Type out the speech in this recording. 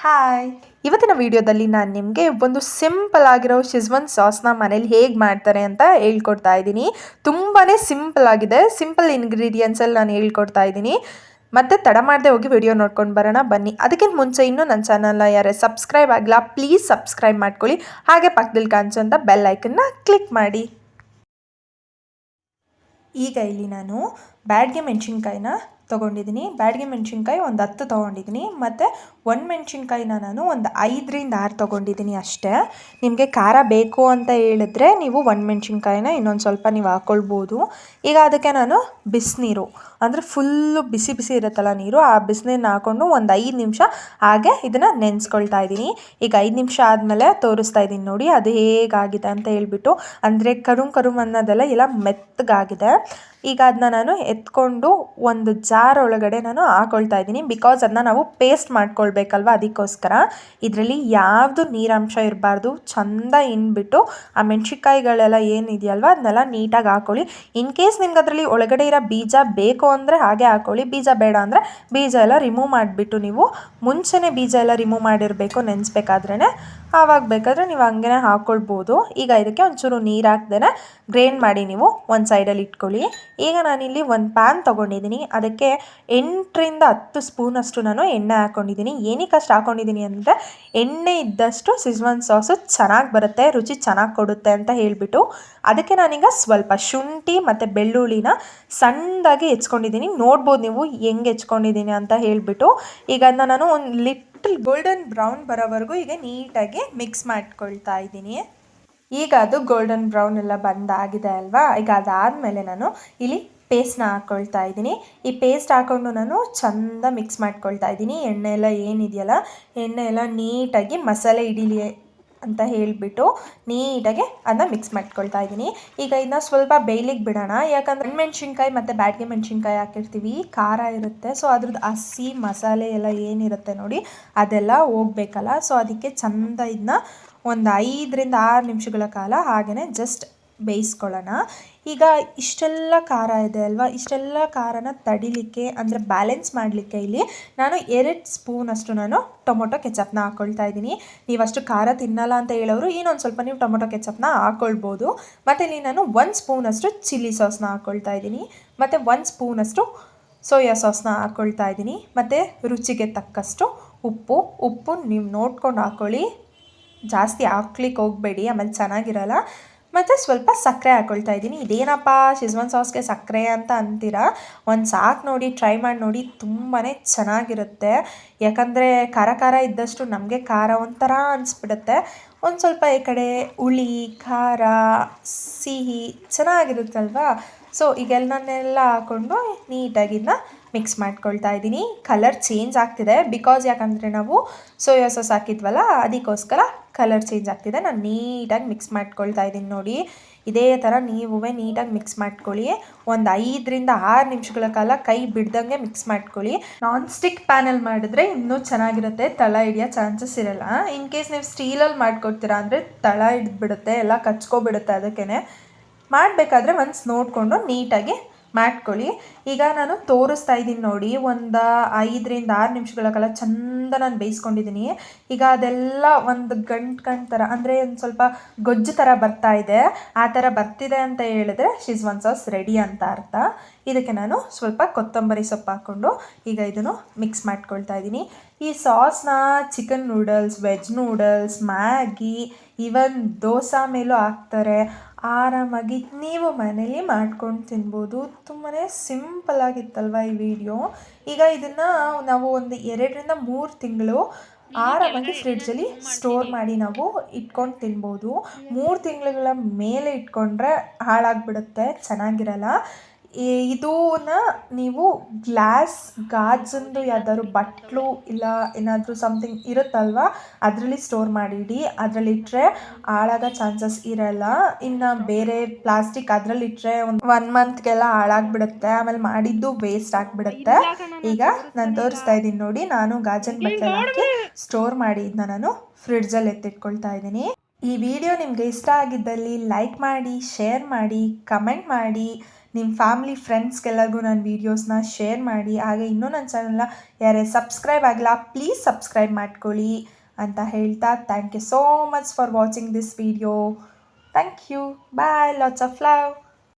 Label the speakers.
Speaker 1: Hi, ಇವತ್ತಿನ ವಿಡಿಯೋದಲ್ಲಿ ನಾನು ನಿಮಗೆ ಒಂದು ಸಿಂಪಲ್ ಆಗಿರೋ ಶೆಜ್ವಾನ್ ಸಾಸ್ನ ಮನೇಲಿ ಹೇಗೆ ಮಾಡ್ತಾರೆ ಅಂತ ಹೇಳ್ಕೊಡ್ತಾ ಇದ್ದೀನಿ. ತುಂಬಾ ಸಿಂಪಲ್ ಆಗಿದೆ. ಸಿಂಪಲ್ ಇಂಗ್ರೀಡಿಯೆಂಟ್ಸಲ್ಲಿ ನಾನು ಹೇಳ್ಕೊಡ್ತಾ ಇದ್ದೀನಿ. ಮತ್ತು ತಡ ಮಾಡದೆ ಹೋಗಿ ವಿಡಿಯೋ ನೋಡ್ಕೊಂಡು ಬರೋಣ ಬನ್ನಿ. ಅದಕ್ಕಿಂತ ಮುಂಚೆ ಇನ್ನೂ ನನ್ನ ಚಾನಲ್ನ ಯಾರೇ ಸಬ್ಸ್ಕ್ರೈಬ್ ಆಗಿಲ್ಲ ಪ್ಲೀಸ್ ಸಬ್ಸ್ಕ್ರೈಬ್ ಮಾಡ್ಕೊಳ್ಳಿ. ಹಾಗೆ ಪಕ್ಕದಲ್ಲಿ ಕಾಣಿಸೋಂಥ ಬೆಲ್ ಐಕನ್ನ ಕ್ಲಿಕ್ ಮಾಡಿ. ಈಗ ಇಲ್ಲಿ ನಾನು ಬ್ಯಾಡಗೆ ಮೆಣಸಿನ್ಕಾಯಿನ ತೊಗೊಂಡಿದ್ದೀನಿ. ಬ್ಯಾಡಗೆ ಮೆಣಸಿನ್ಕಾಯಿ ಒಂದು 10 ತೊಗೊಂಡಿದ್ದೀನಿ. ಮತ್ತು ಮೆಣಸಿನ್ಕಾಯಿನ ನಾನು ಒಂದು 5ರಿಂದ 6 ತೊಗೊಂಡಿದ್ದೀನಿ ಅಷ್ಟೇ. ನಿಮಗೆ ಖಾರ ಬೇಕು ಅಂತ ಹೇಳಿದ್ರೆ ನೀವು ಮೆಣಸಿನ್ಕಾಯಿನ ಇನ್ನೊಂದು ಸ್ವಲ್ಪ ನೀವು ಹಾಕ್ಕೊಳ್ಬೋದು. ಈಗ ಅದಕ್ಕೆ ನಾನು ಬಿಸಿನೀರು ಅಂದರೆ ಫುಲ್ಲು ಬಿಸಿ ಬಿಸಿ ಇರುತ್ತಲ್ಲ ನೀರು, ಆ ಬಿಸಿನೀರನ್ನ ಹಾಕ್ಕೊಂಡು ಒಂದು 5 ನಿಮಿಷ ಹಾಗೆ ಇದನ್ನು ನೆನೆಸ್ಕೊಳ್ತಾ ಇದ್ದೀನಿ. ಈಗ 5 ನಿಮಿಷ ಆದಮೇಲೆ ತೋರಿಸ್ತಾ ಇದ್ದೀನಿ ನೋಡಿ ಅದು ಹೇಗಾಗಿದೆ ಅಂತ ಹೇಳ್ಬಿಟ್ಟು. ಅಂದರೆ ಕರುಮ್ ಅನ್ನೋದೆಲ್ಲ ಎಲ್ಲ ಮೆತ್ತಗಾಗಿದೆ. ಈಗ ಅದನ್ನ ನಾನು ಎತ್ಕೊಂಡು ಒಂದು ಜಾರ್ ಒಳಗಡೆ ನಾನು ಹಾಕೊಳ್ತಾ ಇದ್ದೀನಿ. ಬಿಕಾಸ್ ಅದನ್ನ ನಾವು ಪೇಸ್ಟ್ ಮಾಡ್ಕೊಳ್ಬೇಕಲ್ವ, ಅದಕ್ಕೋಸ್ಕರ. ಇದರಲ್ಲಿ ಯಾವುದು ನೀರಂಶ ಇರಬಾರ್ದು. ಚೆಂದ ಇನ್ಬಿಟ್ಟು ಆ ಮೆಣಸಿನ್ಕಾಯಿಗಳೆಲ್ಲ ಏನಿದೆಯಲ್ವ ಅದನ್ನೆಲ್ಲ ನೀಟಾಗಿ ಹಾಕ್ಕೊಳ್ಳಿ. ಇನ್ ಕೇಸ್ ನಿಮ್ಗೆ ಅದರಲ್ಲಿ ಒಳಗಡೆ ಇರೋ ಬೀಜ ಬೇಕು ಅಂದರೆ ಹಾಗೆ ಹಾಕ್ಕೊಳ್ಳಿ. ಬೀಜ ಬೇಡ ಅಂದರೆ ಬೀಜ ಎಲ್ಲ ರಿಮೂವ್ ಮಾಡಿಬಿಟ್ಟು ನೀವು ಮುಂಚೆನೇ ಬೀಜ ಎಲ್ಲ ರಿಮೂವ್ ಮಾಡಿರಬೇಕು ನೆನೆಸ್ಬೇಕಾದ್ರೇ. ಆವಾಗ ಬೇಕಾದರೆ ನೀವು ಹಂಗೆ ಹಾಕ್ಕೊಳ್ಬೋದು. ಈಗ ಇದಕ್ಕೆ ಒಂಚೂರು ನೀರು ಹಾಕ್ದೇ ಗ್ರೈಂಡ್ ಮಾಡಿ ನೀವು ಒಂದು ಸೈಡಲ್ಲಿ ಇಟ್ಕೊಳ್ಳಿ. ಈಗ ನಾನಿಲ್ಲಿ ಒಂದು ಪ್ಯಾನ್ ತೊಗೊಂಡಿದ್ದೀನಿ. ಅದಕ್ಕೆ 8ರಿಂದ 10 ಸ್ಪೂನಷ್ಟು ನಾನು ಎಣ್ಣೆ ಹಾಕ್ಕೊಂಡಿದ್ದೀನಿ. ಏನಕ್ಕೆ ಅಷ್ಟು ಹಾಕ್ಕೊಂಡಿದ್ದೀನಿ ಅಂದರೆ ಎಣ್ಣೆ ಇದ್ದಷ್ಟು ಶೆಜ್ವಾನ್ ಸಾಸು ಚೆನ್ನಾಗಿ ಬರುತ್ತೆ, ರುಚಿ ಚೆನ್ನಾಗಿ ಕೊಡುತ್ತೆ ಅಂತ ಹೇಳಿಬಿಟ್ಟು. ಅದಕ್ಕೆ ನಾನೀಗ ಸ್ವಲ್ಪ ಶುಂಠಿ ಮತ್ತು ಬೆಳ್ಳುಳ್ಳಿನ ಸಣ್ಣದಾಗಿ ಹೆಚ್ಕೊಂಡಿದ್ದೀನಿ. ನೋಡ್ಬೋದು ನೀವು ಹೆಂಗೆ ಹೆಚ್ಕೊಂಡಿದ್ದೀನಿ ಅಂತ ಹೇಳಿಬಿಟ್ಟು. ಈಗ ಅದನ್ನ ನಾನು ಒಂದು ಲಿಟ್ಲ್ ಗೋಲ್ಡನ್ ಬ್ರೌನ್ ಬರೋವರೆಗೂ ಈಗ ನೀಟಾಗಿ ಮಿಕ್ಸ್ ಮಾಡ್ಕೊಳ್ತಾ ಇದ್ದೀನಿ. ಈಗ ಅದು ಗೋಲ್ಡನ್ ಬ್ರೌನ್ ಎಲ್ಲ ಬಂದಾಗಿದೆ ಅಲ್ವಾ. ಈಗ ಅದಾದಮೇಲೆ ನಾನು ಇಲ್ಲಿ ಪೇಸ್ಟ್ನ ಹಾಕ್ಕೊಳ್ತಾ ಇದ್ದೀನಿ. ಈ ಪೇಸ್ಟ್ ಹಾಕ್ಕೊಂಡು ನಾನು ಚೆಂದ ಮಿಕ್ಸ್ ಮಾಡ್ಕೊಳ್ತಾ ಇದ್ದೀನಿ. ಎಣ್ಣೆ ಎಲ್ಲ ಏನಿದೆಯಲ್ಲ ಎಣ್ಣೆ ಎಲ್ಲ ನೀಟಾಗಿ ಮಸಾಲೆ ಹಿಡೀಲಿ ಅಂತ ಹೇಳಿಬಿಟ್ಟು ನೀಟಾಗಿ ಅದನ್ನ ಮಿಕ್ಸ್ ಮಾಡ್ಕೊಳ್ತಾ ಇದ್ದೀನಿ. ಈಗ ಇದನ್ನ ಸ್ವಲ್ಪ ಬೇಯ್ಲಿಕ್ಕೆ ಬಿಡೋಣ. ಯಾಕಂದರೆ ಮೆಣಸಿನ್ಕಾಯಿ ಮತ್ತು ಬ್ಯಾಡಗೆ ಮೆಣಸಿನ್ಕಾಯಿ ಹಾಕಿರ್ತೀವಿ, ಖಾರ ಇರುತ್ತೆ. ಸೊ ಅದ್ರದ್ದು ಹಸಿ ಮಸಾಲೆ ಎಲ್ಲ ಏನಿರುತ್ತೆ ನೋಡಿ ಅದೆಲ್ಲ ಹೋಗ್ಬೇಕಲ್ಲ. ಸೊ ಅದಕ್ಕೆ ಚೆಂದ ಇದನ್ನ ಒಂದು 5ರಿಂದ 6 ನಿಮಿಷಗಳ ಕಾಲ ಹಾಗೆಯೇ ಜಸ್ಟ್ ಬೇಯಿಸ್ಕೊಳ್ಳೋಣ. ಈಗ ಇಷ್ಟೆಲ್ಲ ಖಾರ ಇದೆ ಅಲ್ವಾ, ಇಷ್ಟೆಲ್ಲ ಖಾರನ ತಡಿಲಿಕ್ಕೆ ಅಂದರೆ ಬ್ಯಾಲೆನ್ಸ್ ಮಾಡಲಿಕ್ಕೆ ಇಲ್ಲಿ ನಾನು 2 ಸ್ಪೂನಷ್ಟು ನಾನು ಟೊಮೊಟೊ ಕೆಚಪ್ನ ಹಾಕ್ಕೊಳ್ತಾ ಇದ್ದೀನಿ. ನೀವು ಅಷ್ಟು ಖಾರ ತಿನ್ನಲ್ಲ ಅಂತ ಹೇಳೋರು ಇನ್ನೊಂದು ಸ್ವಲ್ಪ ನೀವು ಟೊಮೊಟೊ ಕೆಚಪ್ನ ಹಾಕ್ಕೊಳ್ಬೋದು. ಮತ್ತು ಇಲ್ಲಿ ನಾನು 1 ಸ್ಪೂನಷ್ಟು ಚಿಲ್ಲಿ ಸಾಸ್ನ ಹಾಕ್ಕೊಳ್ತಾ ಇದ್ದೀನಿ. ಮತ್ತು 1 ಸ್ಪೂನಷ್ಟು ಸೋಯಾ ಸಾಸ್ನ ಹಾಕ್ಕೊಳ್ತಾ ಇದ್ದೀನಿ. ಮತ್ತು ರುಚಿಗೆ ತಕ್ಕಷ್ಟು ಉಪ್ಪು ನೀವು ನೋಡ್ಕೊಂಡು ಹಾಕ್ಕೊಳ್ಳಿ, ಜಾಸ್ತಿ ಹಾಕ್ಲಿಕ್ಕೆ ಹೋಗಬೇಡಿ, ಆಮೇಲೆ ಚೆನ್ನಾಗಿರಲ್ಲ. ಮತ್ತು ಸ್ವಲ್ಪ ಸಕ್ಕರೆ ಹಾಕ್ಕೊಳ್ತಾ ಇದ್ದೀನಿ. ಇದೇನಪ್ಪ ಶೆಜ್ವಾನ್ ಸಾಸ್ಗೆ ಸಕ್ಕರೆ ಅಂತ ಅಂತೀರಾ, ಒಂದು ಸಾಕು ನೋಡಿ, ಟ್ರೈ ಮಾಡಿ ನೋಡಿ, ತುಂಬಾ ಚೆನ್ನಾಗಿರುತ್ತೆ. ಯಾಕಂದರೆ ಖಾರ ಇದ್ದಷ್ಟು ನಮಗೆ ಖಾರ ಒಂಥರ ಅನಿಸ್ಬಿಡುತ್ತೆ. ಒಂದು ಸ್ವಲ್ಪ ಈ ಕಡೆ ಹುಳಿ ಖಾರ ಸಿಹಿ ಚೆನ್ನಾಗಿರುತ್ತಲ್ವಾ. ಸೊ ಈಗೆಲ್ಲನೆಲ್ಲ ಹಾಕ್ಕೊಂಡು ನೀಟಾಗಿನ್ನ ಮಿಕ್ಸ್ ಮಾಡ್ಕೊಳ್ತಾ ಇದ್ದೀನಿ. ಕಲರ್ ಚೇಂಜ್ ಆಗ್ತಿದೆ ಯಾಕಂದರೆ ನಾವು ಸೋಯಾ ಸಾಸ್ ಹಾಕಿದ್ವಲ್ಲ ಅದಕ್ಕೋಸ್ಕರ ಕಲರ್ ಚೇಂಜ್ ಆಗ್ತಿದೆ. ನಾನು ನೀಟಾಗಿ ಮಿಕ್ಸ್ ಮಾಡ್ಕೊಳ್ತಾ ಇದ್ದೀನಿ ನೋಡಿ. ಇದೇ ಥರ ನೀವೂ ನೀಟಾಗಿ ಮಿಕ್ಸ್ ಮಾಡ್ಕೊಳ್ಳಿ. ಒಂದು 5ರಿಂದ 6 ನಿಮಿಷಗಳ ಕಾಲ ಕೈ ಬಿಡ್ದಂಗೆ ಮಿಕ್ಸ್ ಮಾಡ್ಕೊಳ್ಳಿ. ನಾನ್ ಸ್ಟಿಕ್ ಪ್ಯಾನಲ್ಲಿ ಮಾಡಿದ್ರೆ ಇನ್ನೂ ಚೆನ್ನಾಗಿರುತ್ತೆ, ತಳ ಹಿಡಿಯೋ ಚಾನ್ಸಸ್ ಇರಲ್ಲ. ಇನ್ ಕೇಸ್ ನೀವು ಸ್ಟೀಲಲ್ಲಿ ಮಾಡ್ಕೊಡ್ತೀರಾ ಅಂದರೆ ತಳ ಹಿಡಿದ್ಬಿಡುತ್ತೆ, ಎಲ್ಲ ಕಚ್ಕೊಬಿಡುತ್ತೆ. ಅದಕ್ಕೇ ಮಾಡಬೇಕಾದ್ರೆ ಒನ್ಸ್ ನೋಡಿಕೊಂಡು ನೀಟಾಗಿ ಮಾಡ್ಕೊಳ್ಳಿ. ಈಗ ನಾನು ತೋರಿಸ್ತಾ ಇದ್ದೀನಿ ನೋಡಿ, ಒಂದು 5ರಿಂದ 6 ನಿಮಿಷಗಳ ಕಾಲ ಚೆಂದ ನಾನು ಬೇಯಿಸ್ಕೊಂಡಿದ್ದೀನಿ. ಈಗ ಅದೆಲ್ಲ ಒಂದು ಗಂಟು ಥರ ಅಂದರೆ ಒಂದು ಸ್ವಲ್ಪ ಗೊಜ್ಜು ಥರ ಬರ್ತಾ ಇದೆ. ಆ ಥರ ಬರ್ತಿದೆ ಅಂತ ಹೇಳಿದ್ರೆ ಶೆಜ್ವಾನ್ ಸಾಸ್ ರೆಡಿ ಅಂತ ಅರ್ಥ. ಇದಕ್ಕೆ ನಾನು ಸ್ವಲ್ಪ ಕೊತ್ತಂಬರಿ ಸೊಪ್ಪು ಹಾಕ್ಕೊಂಡು ಈಗ ಇದನ್ನು ಮಿಕ್ಸ್ ಮಾಡ್ಕೊಳ್ತಾ ಇದ್ದೀನಿ. ಈ ಸಾಸ್ನ chicken noodles, veg noodles, Maggi, even dosa ಮೇಲೂ ಹಾಕ್ತಾರೆ. ಆರಾಮಾಗಿ ನೀವು ಮನೇಲಿ ಮಾಡ್ಕೊಂಡು ತಿನ್ಬೋದು. ತುಂಬಾ ಸಿಂಪಲ್ಲಾಗಿತ್ತಲ್ವ ಈ ವಿಡಿಯೋ. ಈಗ ಇದನ್ನು ನಾವು ಒಂದು 2ರಿಂದ 3 ತಿಂಗಳು ಆರಾಮಾಗಿ ಫ್ರಿಡ್ಜಲ್ಲಿ ಸ್ಟೋರ್ ಮಾಡಿ ನಾವು ಇಟ್ಕೊಂಡು ತಿನ್ಬೋದು. 3 ತಿಂಗಳ ಮೇಲೆ ಇಟ್ಕೊಂಡ್ರೆ ಹಾಳಾಗಿಬಿಡುತ್ತೆ, ಚೆನ್ನಾಗಿರಲ್ಲ. ಇದನ್ನ ನೀವು ಗ್ಲಾಸ್ ಗಾಜಂದು ಯಾವ್ದಾದ್ರು ಬಟ್ಲು ಇಲ್ಲ ಏನಾದರೂ ಸಮಥಿಂಗ್ ಇರುತ್ತಲ್ವ ಅದರಲ್ಲಿ ಸ್ಟೋರ್ ಮಾಡಿಡಿ. ಅದರಲ್ಲಿಟ್ಟರೆ ಹಾಳಾಗೋ ಚಾನ್ಸಸ್ ಇರಲ್ಲ. ಇನ್ನು ಬೇರೆ ಪ್ಲಾಸ್ಟಿಕ್ ಅದರಲ್ಲಿಟ್ಟರೆ ಒಂದು 1 ಮಂತ್ಗೆಲ್ಲ ಹಾಳಾಗಿಬಿಡುತ್ತೆ, ಆಮೇಲೆ ಮಾಡಿದ್ದು ವೇಸ್ಟ್ ಆಗಿಬಿಡುತ್ತೆ. ಈಗ ನಾನು ತೋರಿಸ್ತಾ ಇದ್ದೀನಿ ನೋಡಿ, ನಾನು ಗಾಜನ್ ಬಟ್ಲಲ್ಲಿ ಹಾಕಿ ಸ್ಟೋರ್ ಮಾಡಿ ಇದನ್ನ ನಾನು ಫ್ರಿಡ್ಜಲ್ಲಿ ಎತ್ತಿಟ್ಕೊಳ್ತಾ ಇದ್ದೀನಿ. ಈ ವಿಡಿಯೋ ನಿಮಗೆ ಇಷ್ಟ ಆಗಿದ್ದಲ್ಲಿ ಲೈಕ್ ಮಾಡಿ, ಶೇರ್ ಮಾಡಿ, ಕಮೆಂಟ್ ಮಾಡಿ. ನಿಮ್ಮ ಫ್ಯಾಮಿಲಿ ಫ್ರೆಂಡ್ಸ್ಗೆಲ್ಲರಿಗೂ ನನ್ನ ವೀಡಿಯೋಸ್ನ ಶೇರ್ ಮಾಡಿ. ಹಾಗೆ ಇನ್ನೂ ನನ್ನ ಚಾನಲ್ನ ಯಾರೇ ಸಬ್ಸ್ಕ್ರೈಬ್ ಆಗಿಲ್ಲ ಪ್ಲೀಸ್ ಸಬ್ಸ್ಕ್ರೈಬ್ ಮಾಡ್ಕೊಳ್ಳಿ ಅಂತ ಹೇಳ್ತಾ, thank you so much for watching this video. Thank you. Bye. Lots of love.